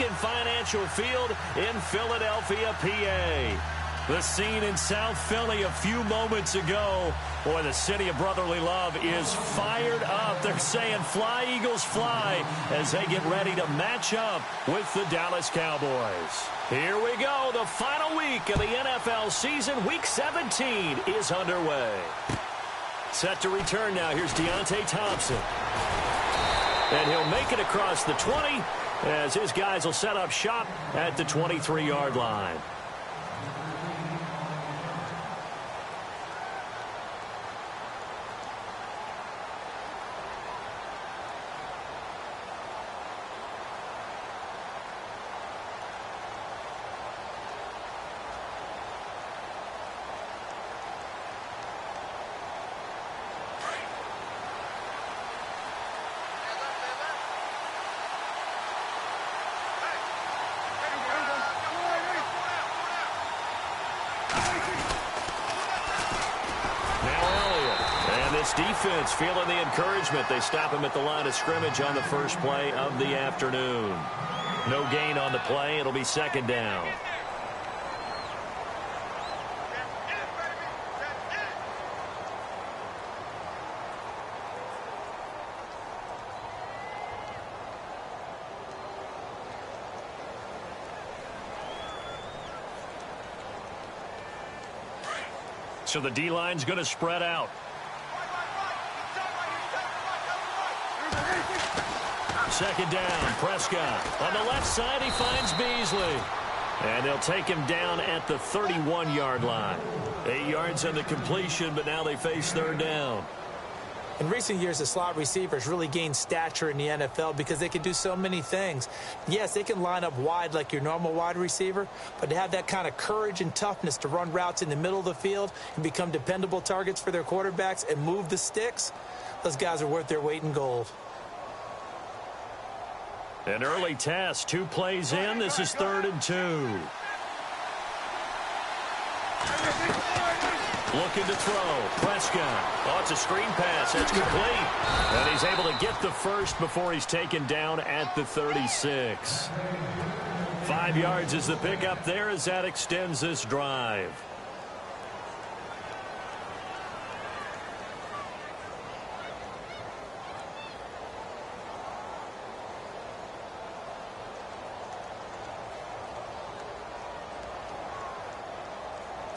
Lincoln Financial Field in Philadelphia, PA. The scene in South Philly a few moments ago. Boy, the city of brotherly love is fired up. They're saying fly, Eagles, fly, as they get ready to match up with the Dallas Cowboys. Here we go. The final week of the NFL season. Week 17 is underway. Set to return now. Here's Deontay Thompson. And he'll make it across the 20 as his guys will set up shop at the 23-yard line. Defense feeling the encouragement. They stop him at the line of scrimmage on the first play of the afternoon. No gain on the play. It'll be second down. So the D-line's going to spread out. Second down, Prescott. On the left side, he finds Beasley. And they'll take him down at the 31-yard line. 8 yards on the completion, but now they face third down. In recent years, the slot receivers really gained stature in the NFL because they can do so many things. Yes, they can line up wide like your normal wide receiver, but to have that kind of courage and toughness to run routes in the middle of the field and become dependable targets for their quarterbacks and move the sticks, those guys are worth their weight in gold. An early test, 2 plays in. This is 3rd and 2. Looking to throw. Prescott. Oh, it's a screen pass. That's complete. And he's able to get the first before he's taken down at the 36. 5 yards is the pickup there as that extends this drive.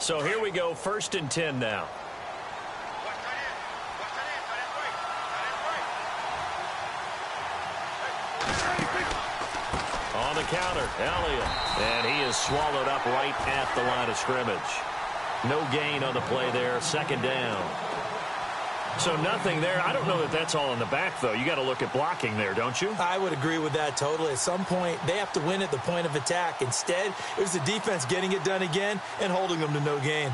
So here we go, 1st and 10 now. On the counter, Elliott. And he is swallowed up right at the line of scrimmage. No gain on the play there, 2nd down. So nothing there. I don't know that that's all in the back, though. You got to look at blocking there, don't you? I would agree with that totally. At some point, they have to win at the point of attack. Instead, it was the defense getting it done again and holding them to no gain.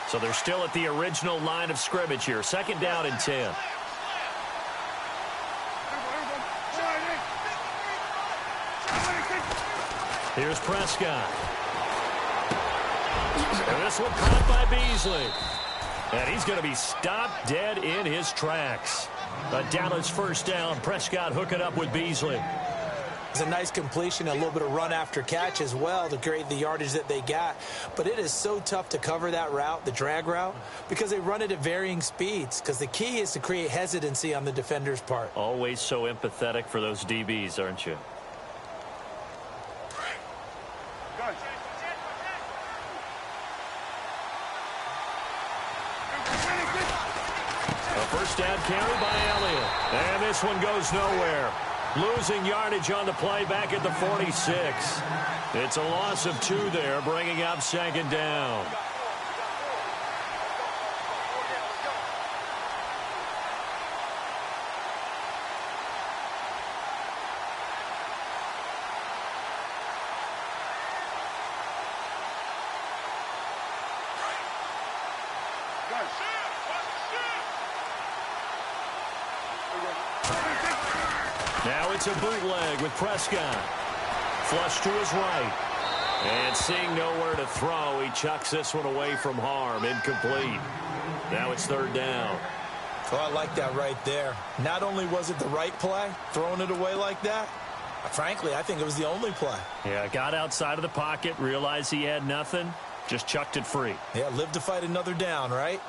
So they're still at the original line of scrimmage here. 2nd down and 10. Here's Prescott. And this one caught by Beasley. And he's going to be stopped dead in his tracks. A Dallas 1st down. Prescott hooking up with Beasley. It's a nice completion, a little bit of run after catch as well to create the yardage that they got. But it is so tough to cover that route, the drag route, because they run it at varying speeds. Because the key is to create hesitancy on the defender's part. Always so empathetic for those DBs, aren't you? First down carry by Elliott. And this one goes nowhere. Losing yardage on the play back at the 46. It's a loss of 2 there, bringing up 2nd down. Now it's a bootleg with Prescott. Flush to his right. And seeing nowhere to throw, he chucks this one away from harm. Incomplete. Now it's 3rd down. Oh, I like that right there. Not only was it the right play, throwing it away like that, frankly, I think it was the only play. Yeah, got outside of the pocket, realized he had nothing, just chucked it free. Yeah, live to fight another down, right?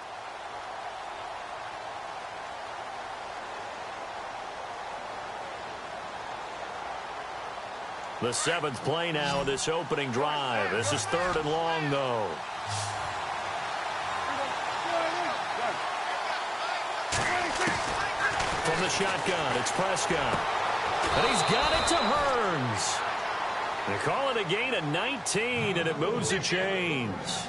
The 7th play now of this opening drive. This is 3rd and long, though. From the shotgun, it's Prescott. And he's got it to Hearns. They call it a gain of 19, and it moves the chains.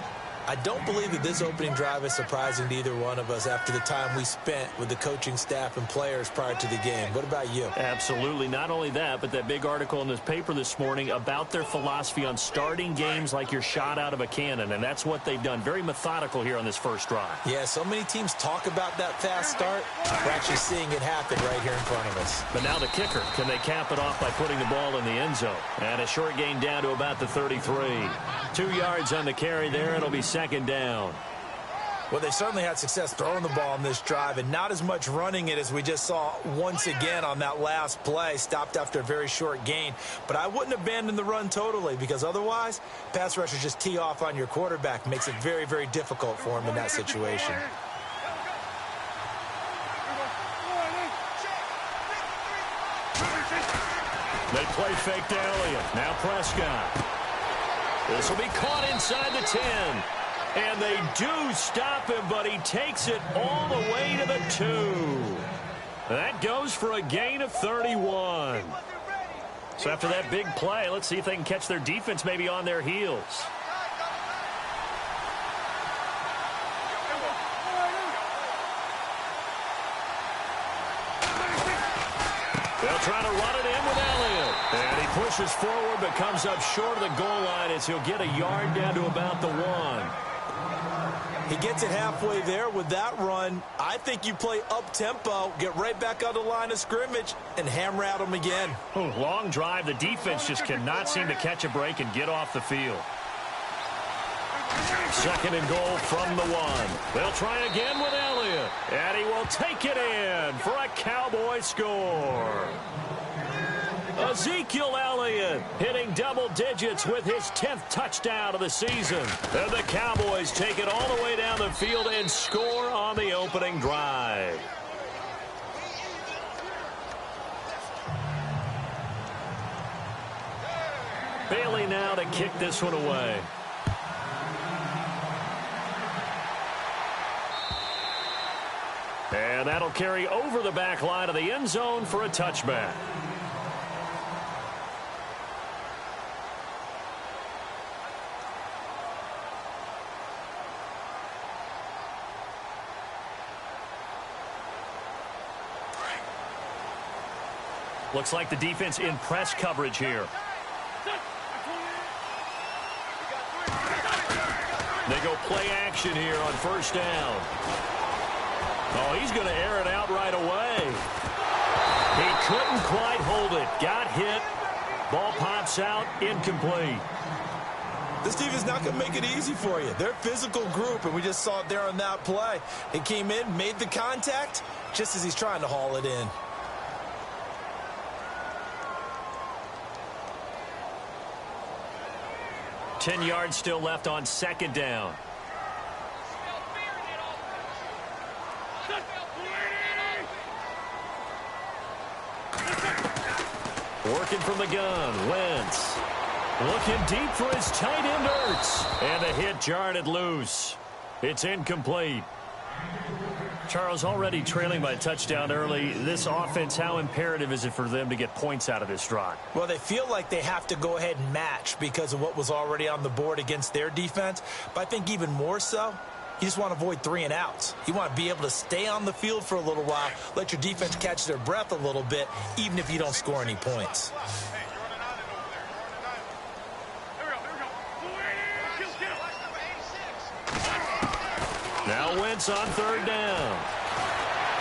I don't believe that this opening drive is surprising to either one of us after the time we spent with the coaching staff and players prior to the game. What about you? Absolutely. Not only that, but that big article in this paper this morning about their philosophy on starting games like you're shot out of a cannon, and that's what they've done. Very methodical here on this first drive. Yeah, so many teams talk about that fast start. We're actually seeing it happen right here in front of us. But now the kicker. Can they cap it off by putting the ball in the end zone? And a short gain down to about the 33. 2 yards on the carry there. It'll be 2nd down. Well, they certainly had success throwing the ball on this drive and not as much running it as we just saw once again on that last play. Stopped after a very short gain. But I wouldn't abandon the run totally because otherwise, pass rushers just tee off on your quarterback. Makes it very, very difficult for him in that situation. They play fake to Elliott. Now Prescott. This will be caught inside the 10. And they do stop him, but he takes it all the way to the 2. That goes for a gain of 31. So after that big play, let's see if they can catch their defense maybe on their heels. They'll try to run it in with Elliott. And he pushes forward but comes up short of the goal line as he'll get a yard down to about the 1. He gets it halfway there with that run. I think you play up-tempo, get right back on the line of scrimmage, and hammer at him again. Long drive. The defense just cannot seem to catch a break and get off the field. 2nd and goal from the 1. They'll try again with Elliott. And he will take it in for a Cowboy score. Ezekiel Elliott hitting double digits with his 10th touchdown of the season. And the Cowboys take it all the way down the field and score on the opening drive. Bailey now to kick this one away. And that'll carry over the back line of the end zone for a touchback. Looks like the defense in press coverage here. They go play action here on 1st down. Oh, he's going to air it out right away. He couldn't quite hold it. Got hit. Ball pops out. Incomplete. This team is not going to make it easy for you. They're a physical group, and we just saw it there on that play. He came in, made the contact, just as he's trying to haul it in. Ten yards still left on 2nd down. Working from the gun, Wentz. Looking deep for his tight end, Ertz. And the hit jarred it loose. It's incomplete. Charles, already trailing by a touchdown early. This offense, how imperative is it for them to get points out of this drive? Well, they feel like they have to go ahead and match because of what was already on the board against their defense. But I think even more so, you just want to avoid 3 and outs. You want to be able to stay on the field for a little while, let your defense catch their breath a little bit, even if you don't score any points. Now Wentz on 3rd down.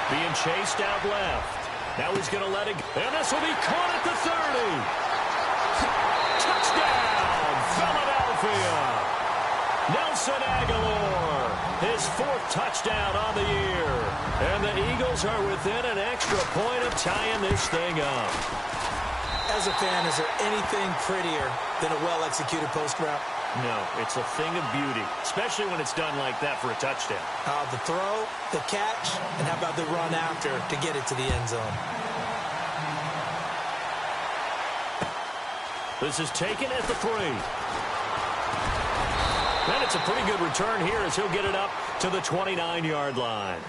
Being chased out left. Now he's going to let it go. And this will be caught at the 30. Touchdown, Philadelphia. Nelson Aguilar his 4th touchdown on the year. And the Eagles are within an extra point of tying this thing up. As a fan, is there anything prettier than a well-executed post route? No, it's a thing of beauty, especially when it's done like that for a touchdown. The throw, the catch, and how about the run after to get it to the end zone? This is taken at the 3. And it's a pretty good return here as he'll get it up to the 29-yard line.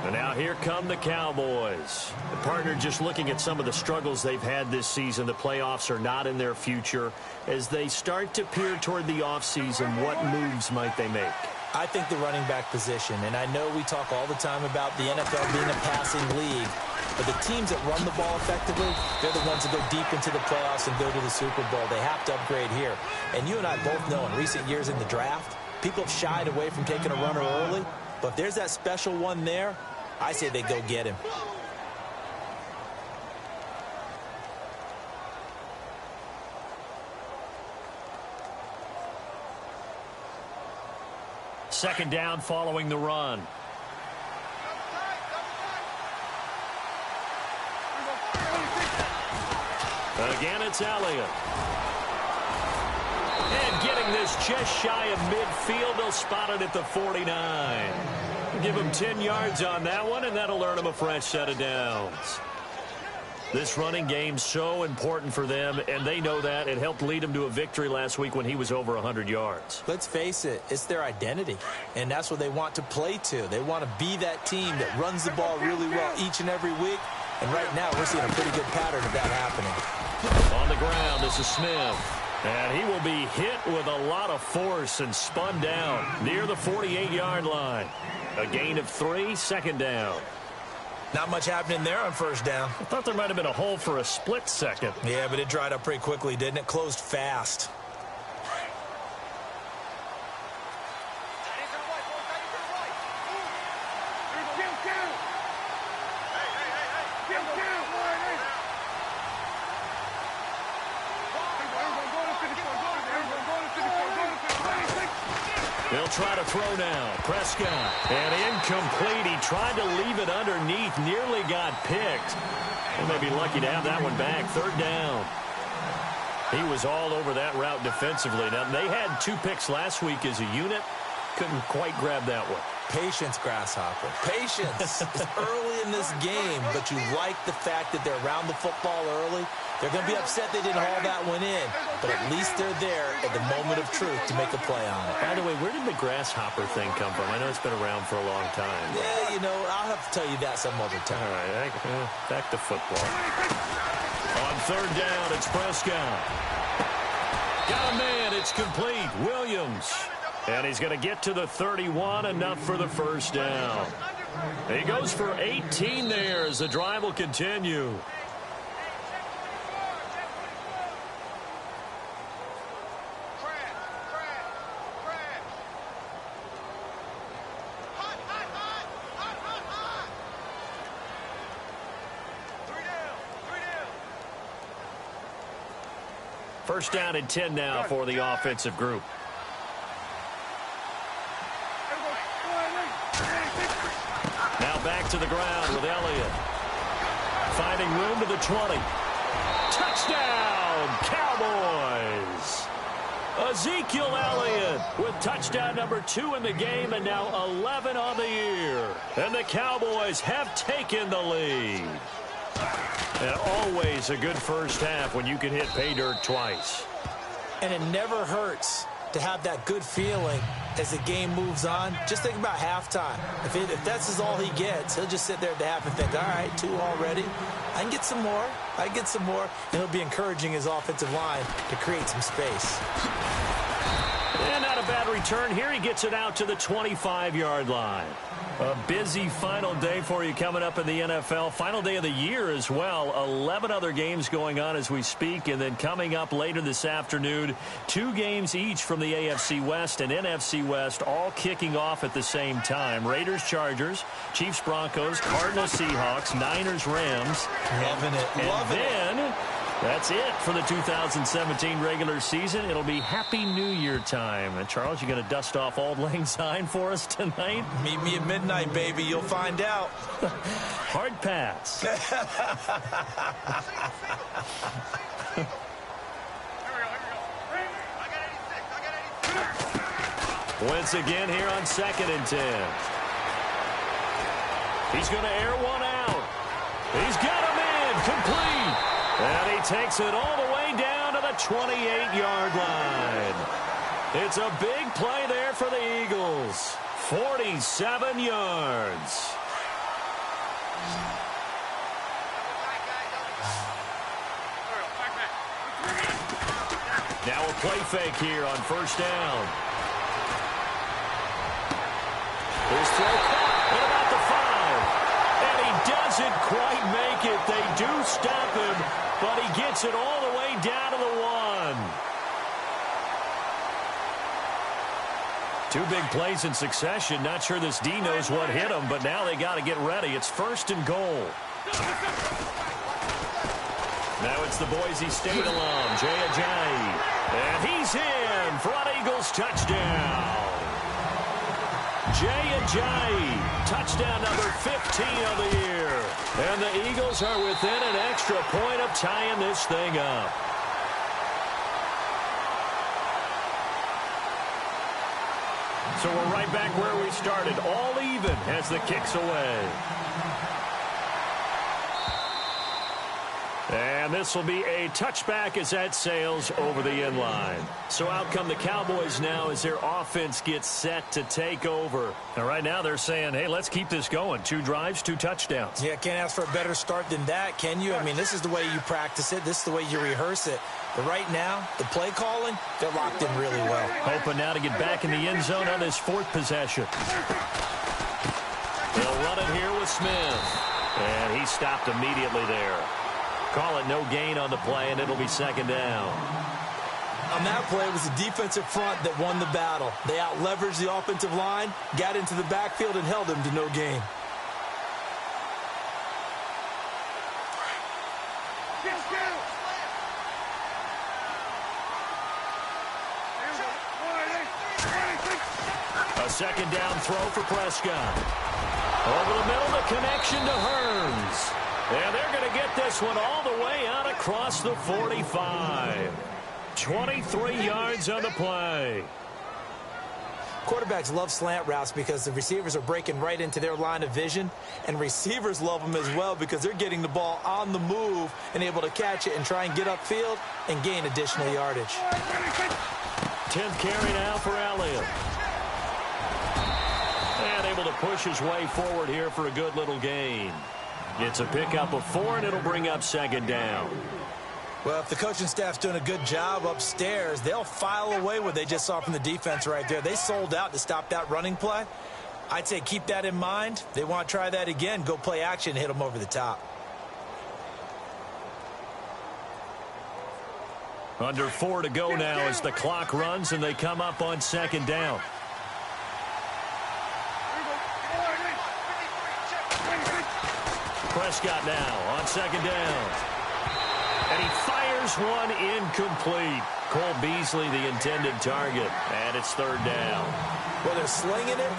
And now here come the Cowboys. The partner just looking at some of the struggles they've had this season. The playoffs are not in their future. As they start to peer toward the offseason, what moves might they make? I think the running back position, and I know we talk all the time about the NFL being a passing league, but the teams that run the ball effectively, they're the ones that go deep into the playoffs and go to the Super Bowl. They have to upgrade here. And you and I both know in recent years in the draft, people have shied away from taking a runner early, but if there's that special one there, I say they go get him. Second down following the run. Again, it's Elliott. And getting this just shy of midfield, they'll spot it at the 49. Give him 10 yards on that one, and that'll earn him a fresh set of downs. This running game's so important for them, and they know that. It helped lead them to a victory last week when he was over 100 yards. Let's face it, it's their identity, and that's what they want to play to. They want to be that team that runs the ball really well each and every week, and right now we're seeing a pretty good pattern of that happening. On the ground, this is Smith. And he will be hit with a lot of force and spun down near the 48-yard line. A gain of 3, second down. Not much happening there on first down. I thought there might have been a hole for a split second. Yeah, but it dried up pretty quickly, didn't it? Closed fast. They'll try to throw now. Prescott. And incomplete. He tried to leave it underneath. Nearly got picked. They may be lucky to have that one back. Third down. He was all over that route defensively. Now, they had 2 picks last week as a unit. Couldn't quite grab that one. Patience, Grasshopper. Patience. It's early in this game, but you like the fact that they're around the football early. They're going to be upset they didn't haul that one in, but at least they're there at the moment of truth to make a play on it. By the way, where did the grasshopper thing come from? I know it's been around for a long time. Yeah, you know, I'll have to tell you that some other time. All right, back to football. On third down, it's Prescott. Got a man, it's complete. Williams. And he's going to get to the 31, enough for the first down. He goes for 18 there as the drive will continue. First down and 10 now for the offensive group. Now back to the ground with Elliott. Finding room to the 20. Touchdown, Cowboys! Ezekiel Elliott with touchdown number 2 in the game and now 11 on the year. And the Cowboys have taken the lead. And always a good first half when you can hit pay dirt twice. And it never hurts to have that good feeling as the game moves on. Just think about halftime. If that's all he gets, he'll just sit there at the half and think, all right, 2 already. I can get some more. I can get some more. And he'll be encouraging his offensive line to create some space. And not a bad return here. He gets it out to the 25-yard line. A busy final day for you coming up in the NFL. Final day of the year as well. 11 other games going on as we speak. And then coming up later this afternoon, 2 games each from the AFC West and NFC West, all kicking off at the same time. Raiders, Chargers, Chiefs, Broncos, Cardinals, Seahawks, Niners, Rams. Loving it. And then That's it for the 2017 regular season. It'll be Happy New Year time. And Charles, you going to dust off Auld Lang Syne for us tonight? Meet me at midnight, baby. You'll find out. Hard pass. Once again here on 2nd and 10. He's going to air one out. He's got him in. Complete. And he takes it all the way down to the 28-yard line. It's a big play there for the Eagles. 47 yards. Now a play fake here on 1st down. His throw caught at about the 5. And he doesn't quite make it. They do stop him, but he gets it all the way down to the 1. 2 big plays in succession. Not sure this D knows what hit him, but now they got to get ready. It's 1st and goal. Now it's the Boise State alum, Jay Ajayi. And he's in for an Eagles touchdown. Jay Ajayi, touchdown number 15 of the year. And the Eagles are within an extra point of tying this thing up. So we're right back where we started, all even as the kick's away. And this will be a touchback as that sails over the end line. So out come the Cowboys now as their offense gets set to take over. And right now they're saying, hey, let's keep this going. 2 drives, 2 touchdowns. Yeah, can't ask for a better start than that, can you? I mean, this is the way you practice it. This is the way you rehearse it. But right now, the play calling, they're locked in really well. Hoping now to get back in the end zone on this 4th possession. They'll run it here with Smith. And he stopped immediately there. Call it no gain on the play, and it'll be 2nd down. On that play, it was the defensive front that won the battle. They out-leveraged the offensive line, got into the backfield, and held him to no gain. A 2nd down throw for Prescott. Over the middle, the connection to Hearns. And they're going to get this one all the way out across the 45. 23 yards on the play. Quarterbacks love slant routes because the receivers are breaking right into their line of vision, and receivers love them as well because they're getting the ball on the move and able to catch it and try and get upfield and gain additional yardage. 10th carry now for Elliott. And able to push his way forward here for a good little gain. It's a pickup of 4, and it'll bring up 2nd down. Well, if the coaching staff's doing a good job upstairs, they'll file away what they just saw from the defense right there. They sold out to stop that running play. I'd say keep that in mind. They want to try that again. Go play action, hit them over the top. Under 4 to go now as the clock runs, and they come up on 2nd down. Prescott now on 2nd down. And he fires one incomplete. Cole Beasley, the intended target. And it's 3rd down. Well, they're slinging it.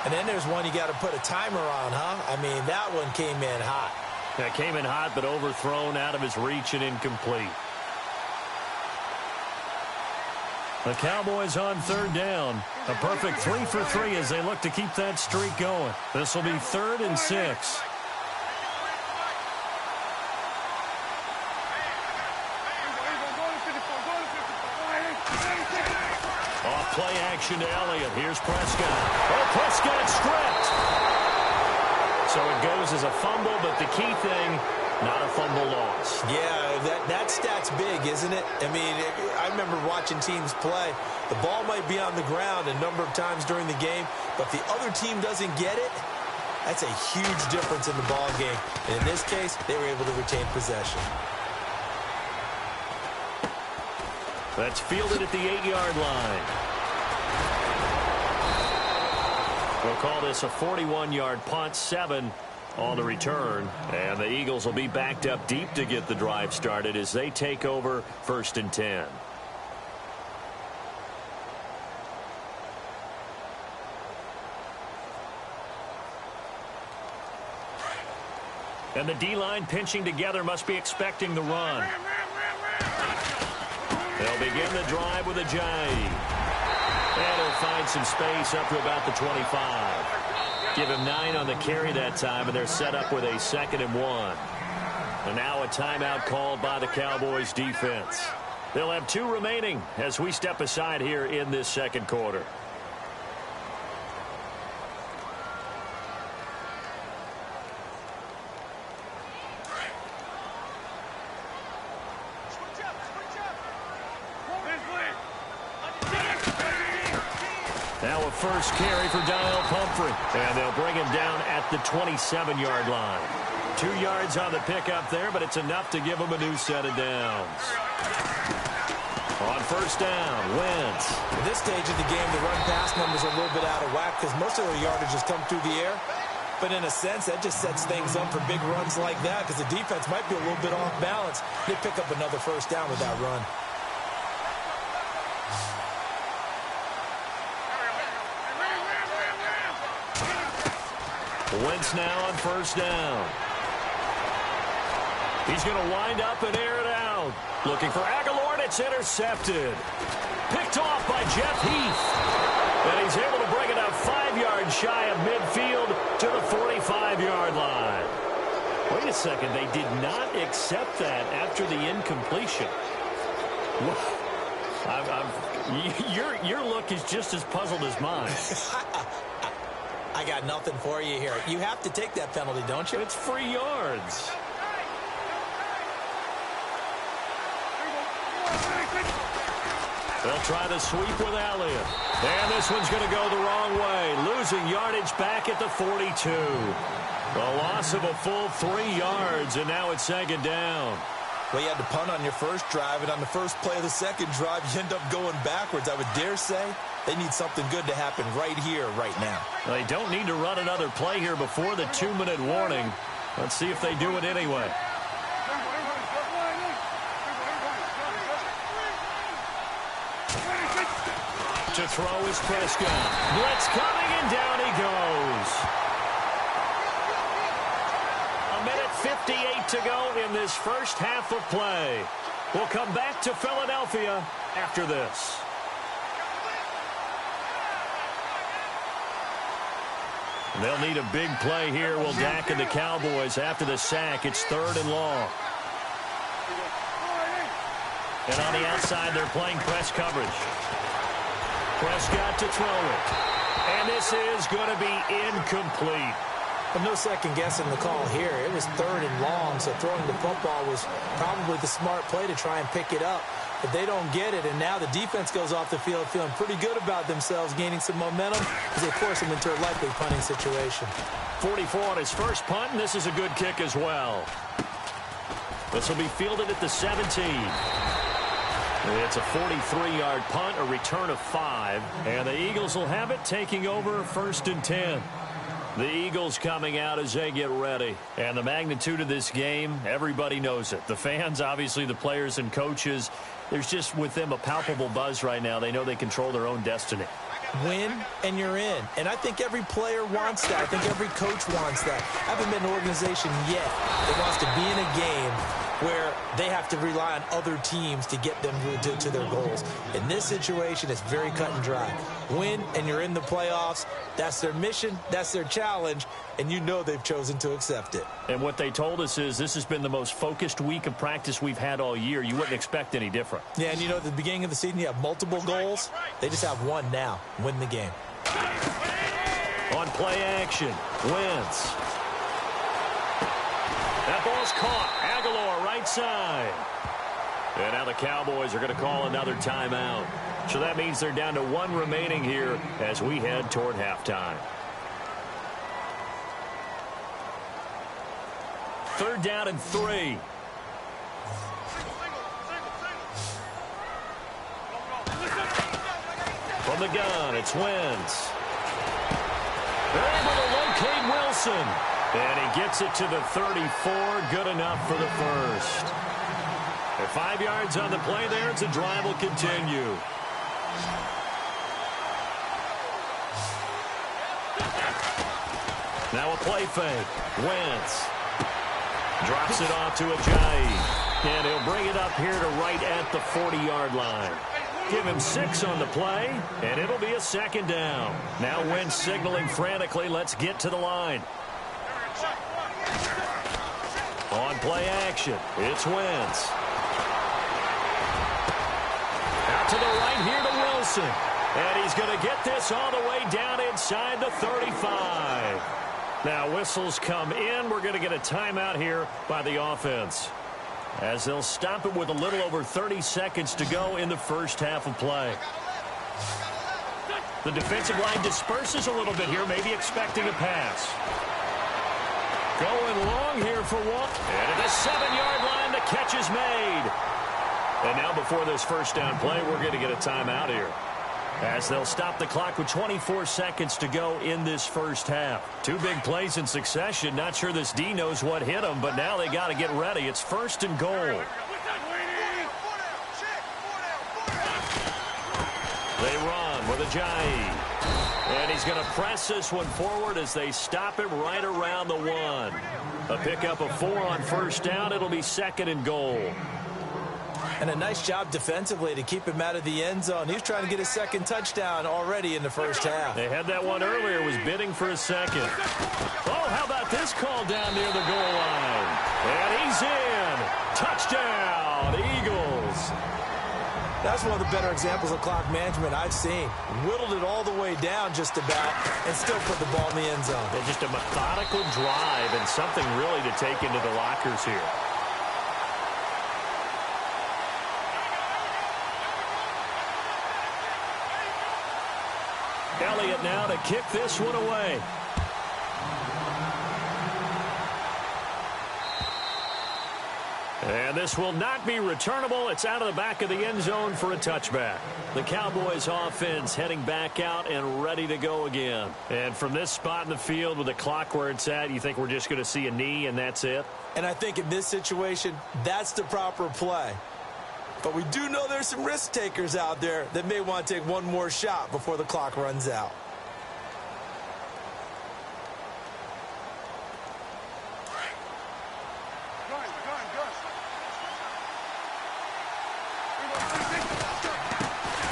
And then there's one you got to put a timer on, huh? I mean, that one came in hot. That came in hot, but overthrown out of his reach and incomplete. The Cowboys on 3rd down. A perfect 3 for 3 as they look to keep that streak going. This will be 3rd and 6. Play action to Elliott. Here's Prescott. Oh, Prescott stripped. So it goes as a fumble, but the key thing, not a fumble loss. Yeah, that stat's big, isn't it? I mean, I remember watching teams play. The ball might be on the ground a number of times during the game, but if the other team doesn't get it, that's a huge difference in the ball game. And in this case, they were able to retain possession. That's fielded at the 8-yard line. We'll call this a 41-yard punt, 7 on the return. And the Eagles will be backed up deep to get the drive started as they take over 1st and 10. And the D-line pinching together must be expecting the run. They'll begin the drive with a J. And he'll find some space up to about the 25. Give him 9 on the carry that time, and they're set up with a 2nd and 1. And now a timeout called by the Cowboys defense. They'll have 2 remaining as we step aside here in this 2nd quarter. Now a first carry for Daniel Pumphrey. And they'll bring him down at the 27-yard line. 2 yards on the pickup there, but it's enough to give him a new set of downs. On first down, Wentz. At this stage of the game, the run-pass numbers are a little bit out of whack because most of their yardage has come through the air. But in a sense, that just sets things up for big runs like that because the defense might be a little bit off balance. They pick up another first down with that run. Wentz now on first down. He's going to wind up and air it out. Looking for Aguilar, and it's intercepted. Picked off by Jeff Heath. And he's able to bring it up 5 yards shy of midfield to the 45-yard line. Wait a second. They did not accept that after the incompletion. Your look is just as puzzled as mine. I got nothing for you here. You have to take that penalty, don't you? It's free yards. They'll try the sweep with Elliott. And this one's going to go the wrong way. Losing yardage back at the 42. A loss of a full 3 yards, and now it's 2nd down. Well, you had to punt on your first drive, and on the first play of the second drive, you end up going backwards. I would dare say they need something good to happen right here, right now. They don't need to run another play here before the 2-minute warning. Let's see if they do it anyway. To throw is Prescott. Blitz coming, and down he goes. 1:58 to go in this first half of play. We'll come back to Philadelphia after this. They'll need a big play here. Will Dak and the Cowboys after the sack. It's 3rd and long. And on the outside, they're playing press coverage. Prescott to throw it. And this is going to be incomplete. But no second guessing the call here. It was 3rd and long, so throwing the football was probably the smart play to try and pick it up. But they don't get it, and now the defense goes off the field feeling pretty good about themselves, gaining some momentum as they force them into a likely punting situation. 44 on his first punt, and this is a good kick as well. This will be fielded at the 17. It's a 43-yard punt, a return of 5, and the Eagles will have it taking over 1st and 10. The Eagles coming out as they get ready. And the magnitude of this game, everybody knows it. The fans, obviously the players and coaches, there's just with them a palpable buzz right now. They know they control their own destiny. Win, and you're in. And I think every player wants that. I think every coach wants that. I haven't been an organization yet that wants to be in a game where they have to rely on other teams to get them to their goals. In this situation, it's very cut and dry. Win, and you're in the playoffs. That's their mission. That's their challenge. And you know they've chosen to accept it. And what they told us is this has been the most focused week of practice we've had all year. You wouldn't expect any different. Yeah, and you know, at the beginning of the season, you have multiple goals. They just have one now. Win the game. On play action, Wentz. That ball's caught. Aguilar right side. And now the Cowboys are going to call another timeout. So that means they're down to 1 remaining here as we head toward halftime. 3rd down and 3. From the gun, it's Wentz. They're able to locate Wilson. And he gets it to the 34. Good enough for the first. At 5 yards on the play there, the drive will continue. Now a play fake. Wentz drops it off to Ajayi. And he'll bring it up here to right at the 40-yard line. Give him 6 on the play, and it'll be a second down. Now Wentz signaling frantically, let's get to the line. On play action, it's Wentz. Out to the right here to Wilson. And he's going to get this all the way down inside the 35. Now whistles come in. We're going to get a timeout here by the offense, as they'll stop it with a little over 30 seconds to go in the first half of play. The defensive line disperses a little bit here, maybe expecting a pass. Going long here for one. And at the 7-yard line, the catch is made. And now before this first down play, we're going to get a timeout here, as they'll stop the clock with 24 seconds to go in this first half. 2 big plays in succession. Not sure this D knows what hit them, but now they got to get ready. It's first and goal. They run with Ajayi. And he's going to press this one forward as they stop him right around the 1. A pickup of 4 on first down. It'll be second and goal. And a nice job defensively to keep him out of the end zone. He's trying to get his second touchdown already in the first half. They had that one earlier, was bidding for a second. Oh, how about this call down near the goal line? And he's in. Touchdown, Eagles. That's one of the better examples of clock management I've seen. Whittled it all the way down just about and still put the ball in the end zone. And just a methodical drive and something really to take into the lockers here. Elliott now to kick this one away. And this will not be returnable. It's out of the back of the end zone for a touchback. The Cowboys offense heading back out and ready to go again. And from this spot in the field with the clock where it's at, you think we're just going to see a knee and that's it? And I think in this situation, that's the proper play. But we do know there's some risk takers out there that may want to take one more shot before the clock runs out.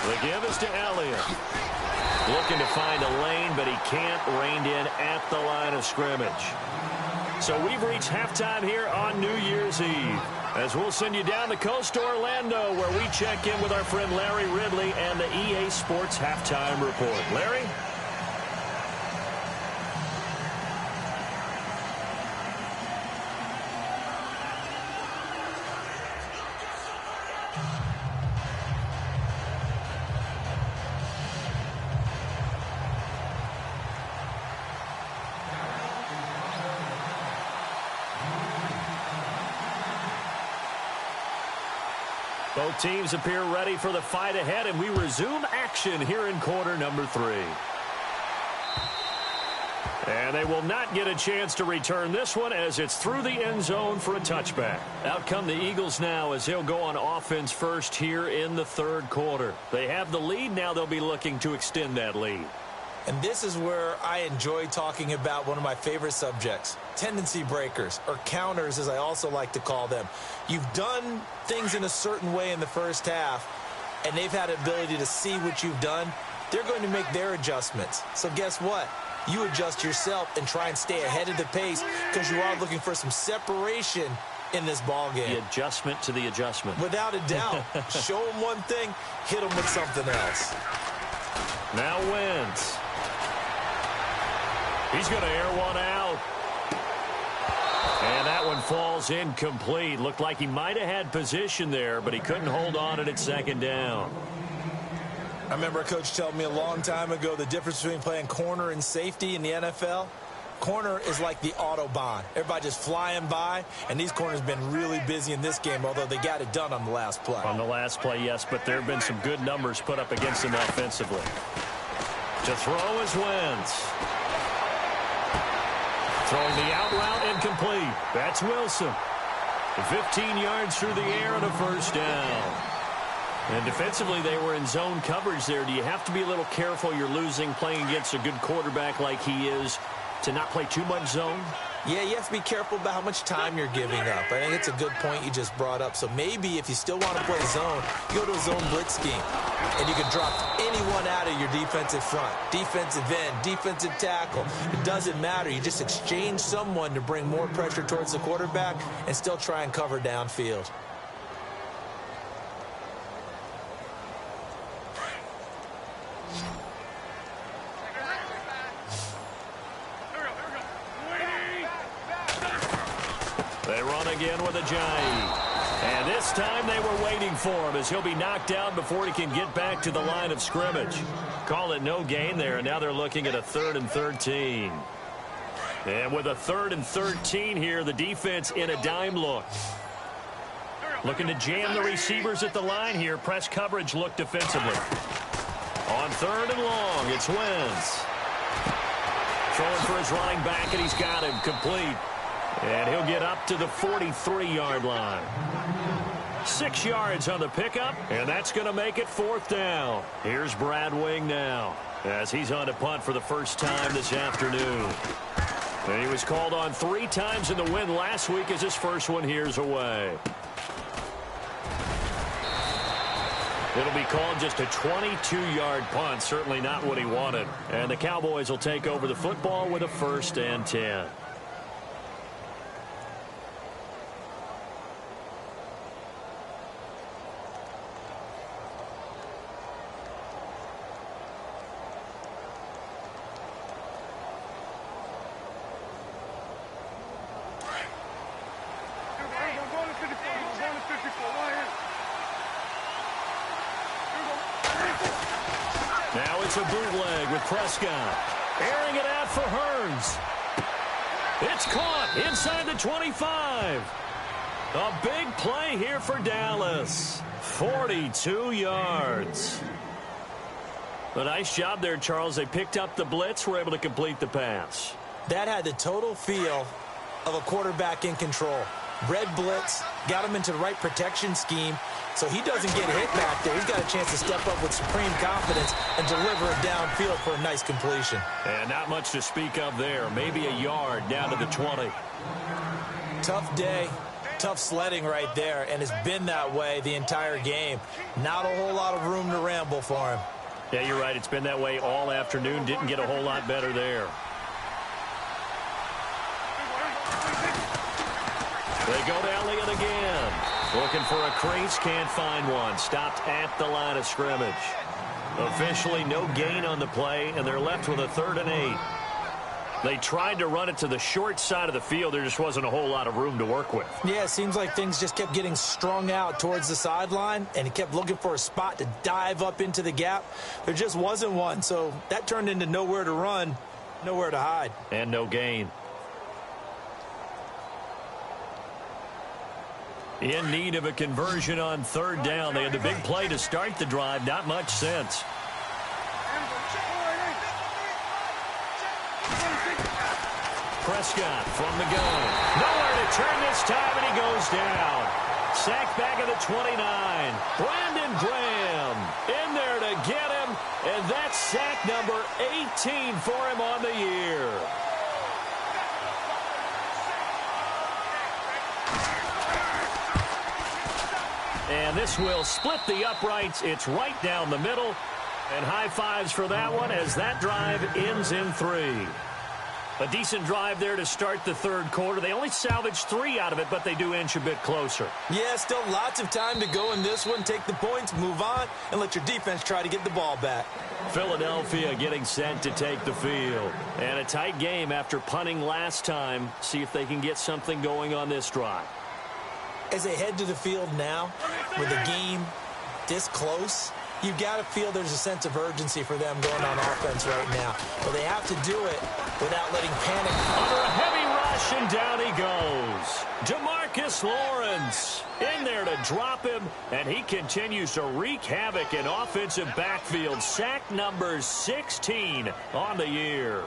The give is to Elliott. Looking to find a lane, but he can't. Reined in at the line of scrimmage. So we've reached halftime here on New Year's Eve, as we'll send you down the coast to Orlando, where we check in with our friend Larry Ridley and the EA Sports Halftime Report. Larry? Both teams appear ready for the fight ahead, and we resume action here in quarter number 3. And they will not get a chance to return this one, as it's through the end zone for a touchback. Out come the Eagles now, as they'll go on offense first here in the third quarter. They have the lead. Now they'll be looking to extend that lead. And this is where I enjoy talking about one of my favorite subjects, tendency breakers, or counters as I also like to call them. You've done things in a certain way in the first half, and they've had the ability to see what you've done. They're going to make their adjustments. So guess what? You adjust yourself and try and stay ahead of the pace, because you are looking for some separation in this ball game. The adjustment to the adjustment. Without a doubt. Show them one thing, hit them with something else. Now Wentz. He's going to air one out. And that one falls incomplete. Looked like he might have had position there, but he couldn't hold on at second down. I remember a coach telling me a long time ago the difference between playing corner and safety in the NFL. Corner is like the Autobahn. Everybody just flying by, and these corners have been really busy in this game, although they got it done on the last play. On the last play, yes, but there have been some good numbers put up against them offensively. To throw is Wentz. Throwing the out route incomplete. That's Wilson. 15 yards through the air and a first down. And defensively, they were in zone coverage there. Do you have to be a little careful you're losing playing against a good quarterback like he is to not play too much zone? Yeah, you have to be careful about how much time you're giving up. I think it's a good point you just brought up. So maybe if you still want to play zone, you go to a zone blitz scheme. And you can drop anyone out of your defensive front. Defensive end, defensive tackle. It doesn't matter. You just exchange someone to bring more pressure towards the quarterback and still try and cover downfield. They run again with Ajayi. And this time they were waiting for him as he'll be knocked down before he can get back to the line of scrimmage. Call it no gain there, and now they're looking at a 3rd and 13. And with a 3rd and 13 here, the defense in a dime look. Looking to jam the receivers at the line here. Press coverage look defensively. On 3rd and long, it's Wentz. Throwing for his running back, and he's got him complete. And he'll get up to the 43-yard line. 6 yards on the pickup, and that's going to make it 4th down. Here's Brad Wing now as he's on to punt for the first time this afternoon. And he was called on 3 times in the win last week as his first one here's away. It'll be called just a 22-yard punt, certainly not what he wanted. And the Cowboys will take over the football with a 1st and 10. Now it's a bootleg with Prescott. Airing it out for Hearns. It's caught inside the 25. A big play here for Dallas. 42 yards. A nice job there, Charles. They picked up the blitz, were able to complete the pass. That had the total feel of a quarterback in control. Red blitz, got him into the right protection scheme, so he doesn't get hit back there. He's got a chance to step up with supreme confidence and deliver it downfield for a nice completion. And not much to speak of there. Maybe a yard down to the 20. Tough day, tough sledding right there, and it's been that way the entire game. Not a whole lot of room to ramble for him. Yeah, you're right. It's been that way all afternoon. Didn't get a whole lot better there. They go to Elliott again. Looking for a crease, can't find one. Stopped at the line of scrimmage. Officially no gain on the play, and they're left with a 3rd and 8. They tried to run it to the short side of the field. There just wasn't a whole lot of room to work with. Yeah, it seems like things just kept getting strung out towards the sideline, and he kept looking for a spot to dive up into the gap. There just wasn't one, so that turned into nowhere to run, nowhere to hide. And no gain. In need of a conversion on 3rd down. They had the big play to start the drive. Not much sense. Prescott from the gun. Nowhere to turn this time, and he goes down. Sacked back at the 29. Brandon Graham in there to get him, and that's sack number 18 for him on the year. And this will split the uprights. It's right down the middle. And high fives for that one as that drive ends in 3. A decent drive there to start the 3rd quarter. They only salvaged 3 out of it, but they do inch a bit closer. Yeah, still lots of time to go in this one. Take the points, move on, and let your defense try to get the ball back. Philadelphia getting set to take the field. And a tight game after punting last time. See if they can get something going on this drive. As they head to the field now, with the game this close, you've got to feel there's a sense of urgency for them going on offense right now. But they have to do it without letting panic. Under a heavy rush, and down he goes. DeMarcus Lawrence in there to drop him, and he continues to wreak havoc in offensive backfield. Sack number 16 on the year.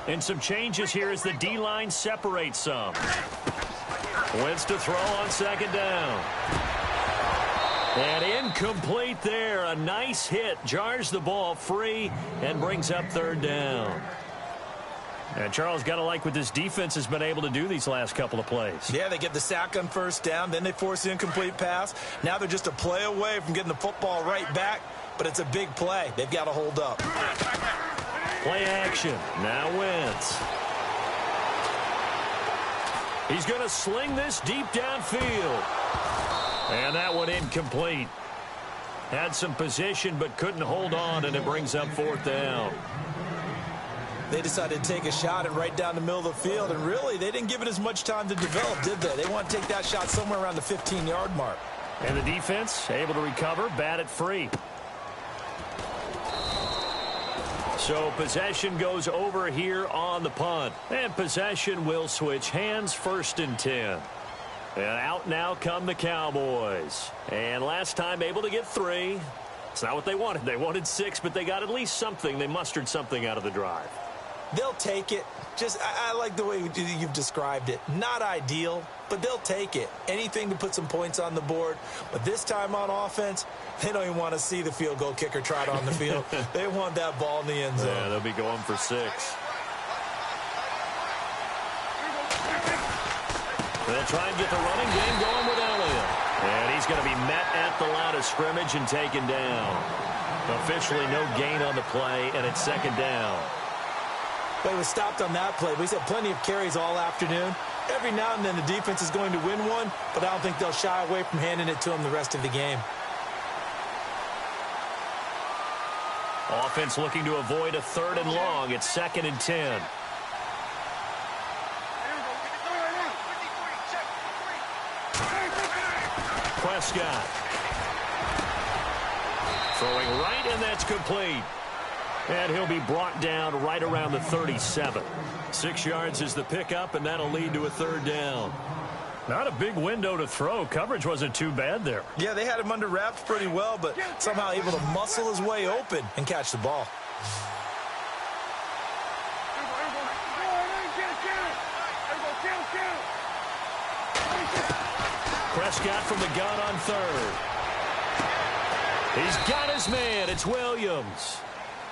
And some changes here as the D-line separates some. Wentz to throw on second down. And incomplete there. A nice hit. Jars the ball free and brings up third down. And Charles, got to like what this defense has been able to do these last couple of plays. Yeah, they get the sack on first down. Then they force the incomplete pass. Now they're just a play away from getting the football right back. But it's a big play. They've got to hold up. Play action. Now Wentz. He's going to sling this deep downfield. And that one incomplete. Had some position but couldn't hold on, and it brings up fourth down. They decided to take a shot and right down the middle of the field, and really they didn't give it as much time to develop, did they? They want to take that shot somewhere around the 15-yard mark. And the defense able to recover, bat it free. So possession goes over here on the punt. And possession will switch hands, 1st and 10. And out now come the Cowboys. And last time able to get 3. It's not what they wanted. They wanted 6, but they got at least something. They mustered something out of the drive. They'll take it. I like the way you've described it. Not ideal, but they'll take it. Anything to put some points on the board. But this time on offense, they don't even want to see the field goal kicker trot on the field. They want that ball in the end zone. Yeah, they'll be going for 6. They'll try and get the running game going with Elliott. And he's going to be met at the line of scrimmage and taken down. Officially no gain on the play, and it's 2nd down. But he was stopped on that play. He's had plenty of carries all afternoon. Every now and then the defense is going to win one, but I don't think they'll shy away from handing it to him the rest of the game. Offense looking to avoid a 3rd and long. It's 2nd and 10. Prescott. Throwing right, and that's complete. And he'll be brought down right around the 37. 6 yards is the pickup, and that'll lead to a 3rd down. Not a big window to throw. Coverage wasn't too bad there. Yeah, they had him under wraps pretty well, but somehow able to muscle his way open and catch the ball. Prescott from the gun on 3rd. He's got his man. It's Williams.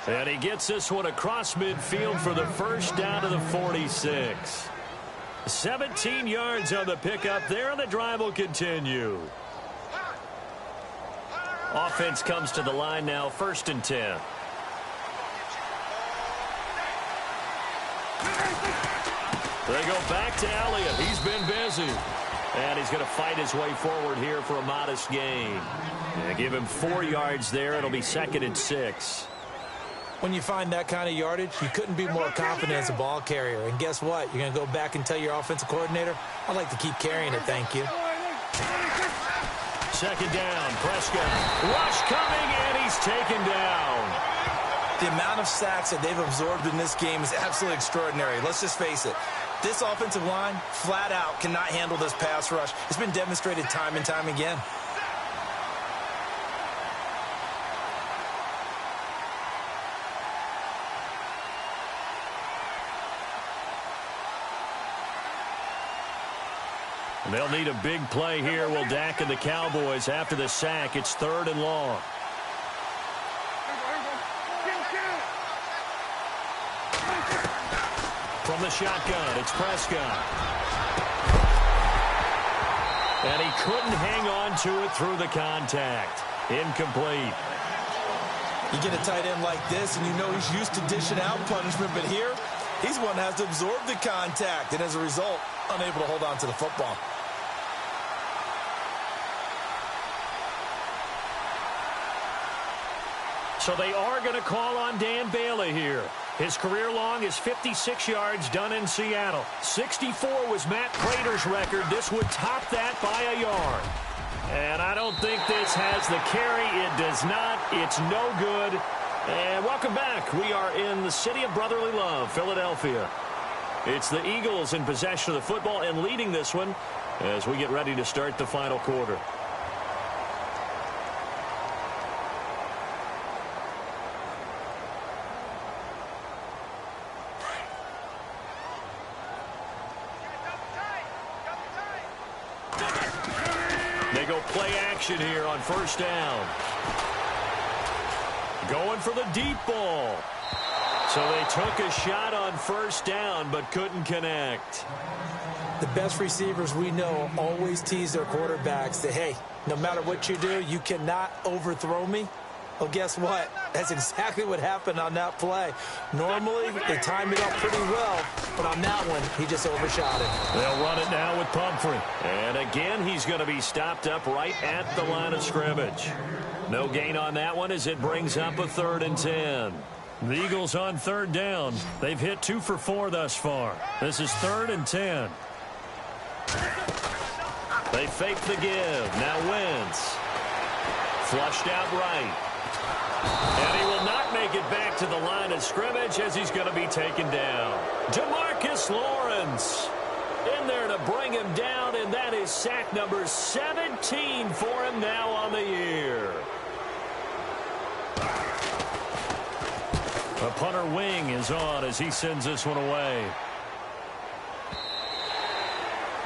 And he gets this one across midfield for the first down to the 46. 17 yards on the pickup there, and the drive will continue. Offense comes to the line now, 1st and 10. They go back to Elliott. He's been busy. And he's going to fight his way forward here for a modest gain. And give him 4 yards there. It'll be 2nd and 6. When you find that kind of yardage, you couldn't be more confident as a ball carrier. And guess what? You're going to go back and tell your offensive coordinator, I'd like to keep carrying it, thank you. 2nd down, Prescott. Rush coming, and he's taken down. The amount of sacks that they've absorbed in this game is absolutely extraordinary. Let's just face it. This offensive line, flat out, cannot handle this pass rush. It's been demonstrated time and time again. They'll need a big play here. Will Dak and the Cowboys after the sack. It's 3rd and long. From the shotgun, it's Prescott. And he couldn't hang on to it through the contact. Incomplete. You get a tight end like this, and you know he's used to dishing out punishment, but here, he's one that has to absorb the contact, and as a result, unable to hold on to the football. So they are going to call on Dan Bailey here. His career long is 56 yards done in Seattle. 64 was Matt Prater's record. This would top that by a yard. And I don't think this has the carry. It does not. It's no good. And welcome back. We are in the city of brotherly love, Philadelphia. It's the Eagles in possession of the football and leading this one as we get ready to start the final quarter. They go play action here on first down. Going for the deep ball. So they took a shot on first down but couldn't connect. The best receivers we know always tease their quarterbacks that, hey, no matter what you do, you cannot overthrow me. Well, guess what? That's exactly what happened on that play. Normally, they timed it up pretty well, but on that one, he just overshot it. They'll run it now with Pumphrey. And again, he's going to be stopped up right at the line of scrimmage. No gain on that one as it brings up a 3rd and 10. The Eagles on 3rd down. They've hit 2 for 4 thus far. This is 3rd and 10. They fake the give. Now Wentz. Flushed out right. And he will not make it back to the line of scrimmage as he's going to be taken down. Demarcus Lawrence in there to bring him down, and that is sack number 17 for him now on the year. The punter wing is on as he sends this one away.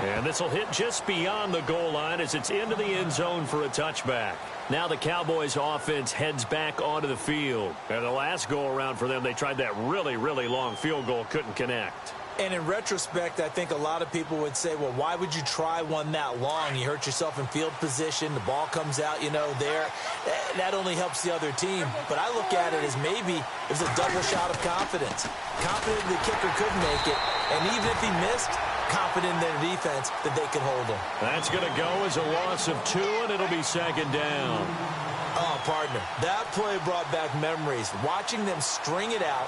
And this will hit just beyond the goal line as it's into the end zone for a touchback. Now the Cowboys offense heads back onto the field. And the last go-around for them, they tried that really, really long field goal, couldn't connect. And in retrospect, I think a lot of people would say, well, why would you try one that long? You hurt yourself in field position. The ball comes out, there. That only helps the other team. But I look at it as maybe it was a double shot of confidence. Confident the kicker could make it. And even if he missed, confident in their defense that they could hold him. That's going to go as a loss of 2, and it'll be 2nd down. Oh, partner, that play brought back memories. Watching them string it out,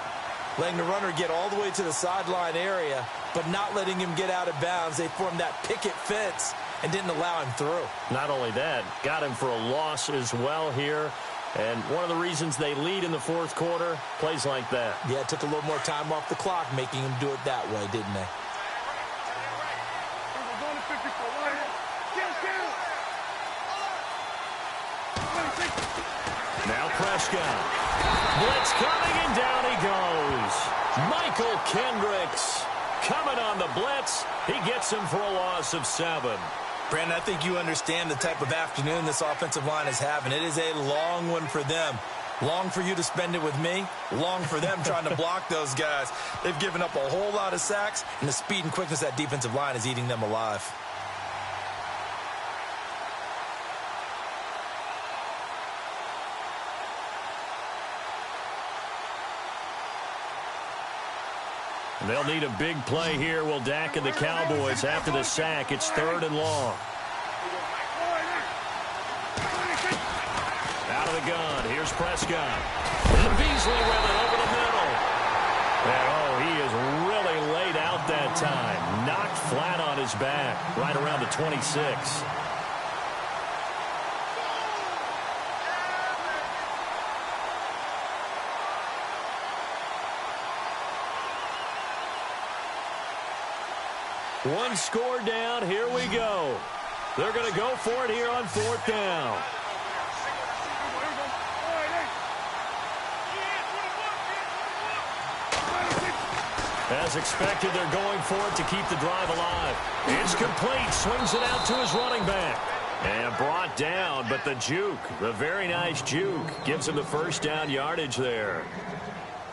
letting the runner get all the way to the sideline area, but not letting him get out of bounds. They formed that picket fence and didn't allow him through. Not only that, got him for a loss as well here. And one of the reasons they lead in the 4th quarter, plays like that. Yeah, it took a little more time off the clock, making him do it that way, didn't they? Now Prescott. Blitz coming, and down he goes. Michael Kendricks coming on the blitz. He gets him for a loss of 7. Brandon, I think you understand the type of afternoon this offensive line is having. It is a long one for them. Long for you to spend it with me. Long for them trying to block those guys. They've given up a whole lot of sacks, and the speed and quickness of that defensive line is eating them alive. They'll need a big play here. Will Dak and the Cowboys after the sack. It's 3rd and long. Out of the gun. Here's Prescott. And Beasley with it over the middle. And, he is really laid out that time. Knocked flat on his back right around the 26. One score down. Here we go. They're going to go for it here on 4th down. As expected, they're going for it to keep the drive alive. It's complete. Swings it out to his running back. And brought down, but the juke, the very nice juke, gives him the first down yardage there.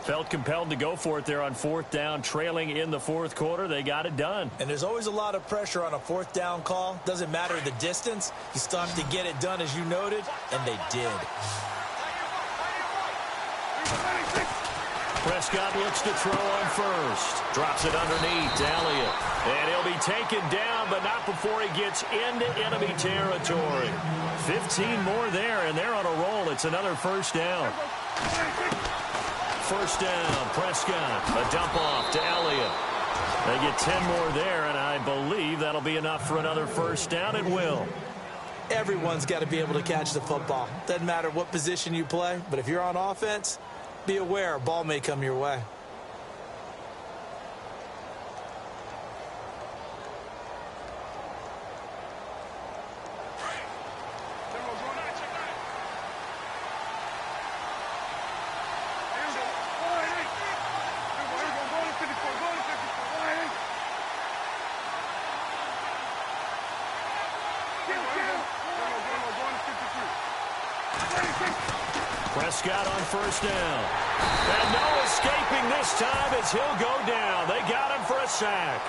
Felt compelled to go for it there on 4th down, trailing in the 4th quarter. They got it done. And there's always a lot of pressure on a 4th down call. Doesn't matter the distance. You still have to get it done, as you noted, and they did. Prescott looks to throw on first. Drops it underneath to Elliott. And he'll be taken down, but not before he gets into enemy territory. 15 more there, and they're on a roll. It's another first down. First down, Prescott. A dump off to Elliott. They get 10 more there, and I believe that'll be enough for another first down. It will. Everyone's got to be able to catch the football. Doesn't matter what position you play, but if you're on offense, be aware a ball may come your way. Prescott on first down. And no escaping this time as he'll go down. They got him for a sack.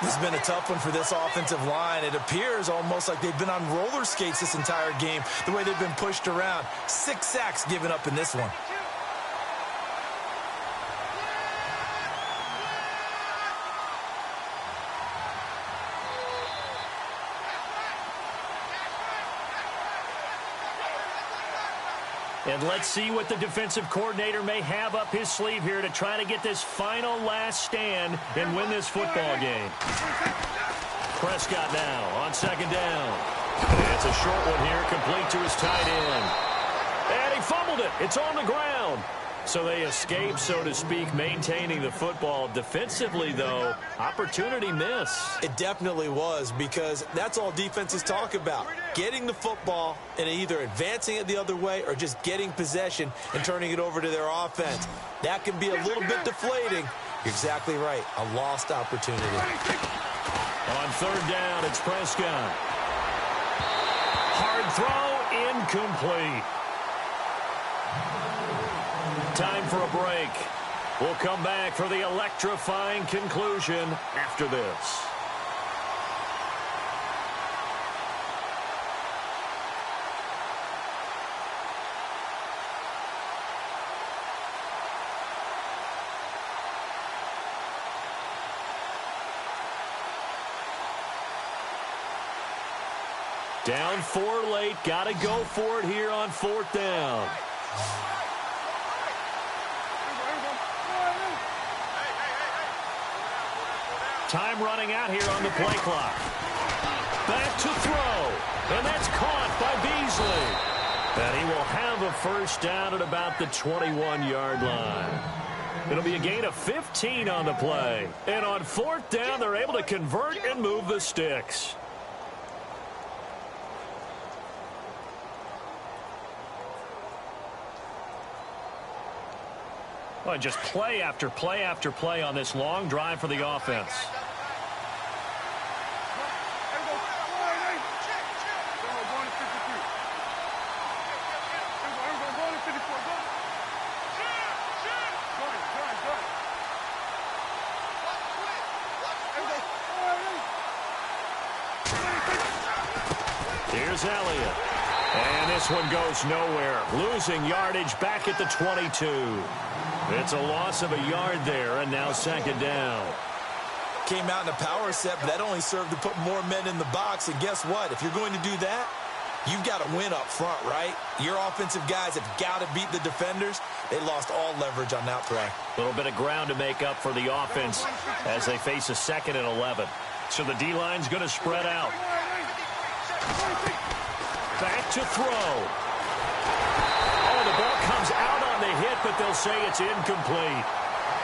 This has been a tough one for this offensive line. It appears almost like they've been on roller skates this entire game, the way they've been pushed around. 6 sacks given up in this one. And let's see what the defensive coordinator may have up his sleeve here to try to get this final last stand and win this football game. Prescott now on second down. And it's a short one here, complete to his tight end. And he fumbled it. It's on the ground. So they escape, so to speak, maintaining the football. Defensively, though, opportunity miss. It definitely was, because that's all defenses talk about. Getting the football and either advancing it the other way or just getting possession and turning it over to their offense. That can be a little bit deflating. You're exactly right. A lost opportunity. On third down, it's Prescott. Hard throw, incomplete. Time for a break. We'll come back for the electrifying conclusion after this. Down 4 late. Got to go for it here on fourth down. Time running out here on the play clock. Back to throw. And that's caught by Beasley. And he will have a first down at about the 21-yard line. It'll be a gain of 15 on the play. And on fourth down, they're able to convert and move the sticks. Well, just play after play after play on this long drive for the offense. Here's Elliott. And this one goes nowhere. Losing yardage back at the 22. It's a loss of a yard there, and now second down. Came out in a power set, but that only served to put more men in the box. And guess what? If you're going to do that, you've got to win up front, right? Your offensive guys have got to beat the defenders. They lost all leverage on that play. A little bit of ground to make up for the offense as they face a 2nd and 11. So the D-line's going to spread out. Back to throw. Oh, the ball comes out on the hit, but they'll say it's incomplete.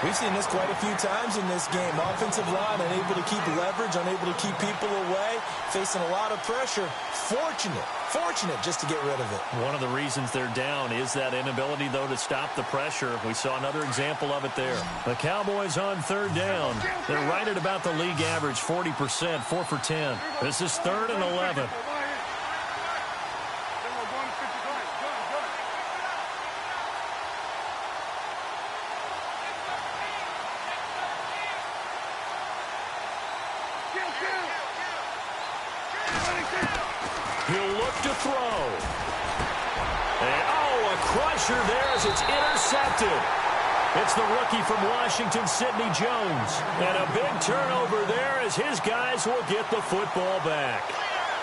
We've seen this quite a few times in this game. Offensive line unable to keep leverage, unable to keep people away, facing a lot of pressure. Fortunate just to get rid of it. One of the reasons they're down is that inability, though, to stop the pressure. We saw another example of it there. The Cowboys on third down. They're right at about the league average, 40%, 4 for 10. This is 3rd and 11. He'll look to throw. And, oh, a crusher there as it's intercepted. It's the rookie from Washington, Sidney Jones. And a big turnover there as his guys will get the football back.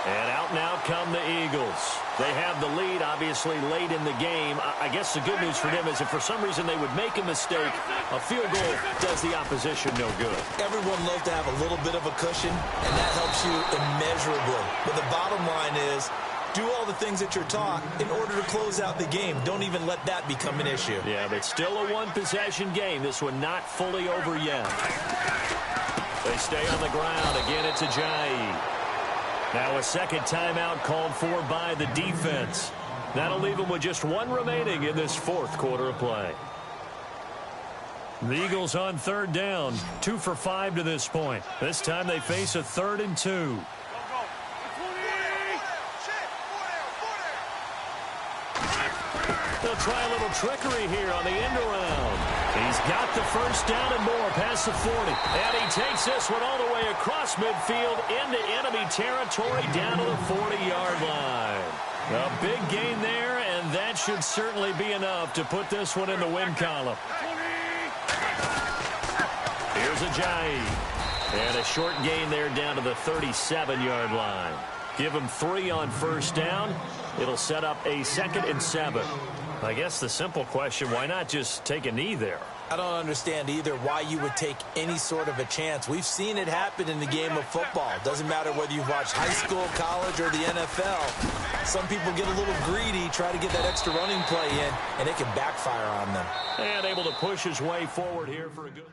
And out now come the Eagles. They have the lead, obviously, late in the game. I guess the good news for them is if for some reason they would make a mistake, a field goal does the opposition no good. Everyone loves to have a little bit of a cushion, and that helps you immeasurably. But the bottom line is, do all the things that you're taught in order to close out the game. Don't even let that become an issue. Yeah, but still a one-possession game. This one not fully over yet. They stay on the ground. Again, it's Ajayi. Now a second timeout called for by the defense. That'll leave them with just one remaining in this fourth quarter of play. The Eagles on third down, 2 for 5 to this point. This time they face a 3rd and 2. They'll try a little trickery here on the end around. He's got the first down and more past the 40. And he takes this one all the way across midfield into enemy territory down to the 40-yard line. A big gain there, and that should certainly be enough to put this one in the win column. Here's Ajayi. And a short gain there down to the 37-yard line. Give him 3 on first down. It'll set up a 2nd and 7. I guess the simple question, why not just take a knee there? I don't understand either why you would take any sort of a chance. We've seen it happen in the game of football. Doesn't matter whether you've watched high school, college, or the NFL. Some people get a little greedy, try to get that extra running play in, and it can backfire on them. And able to push his way forward here for a good...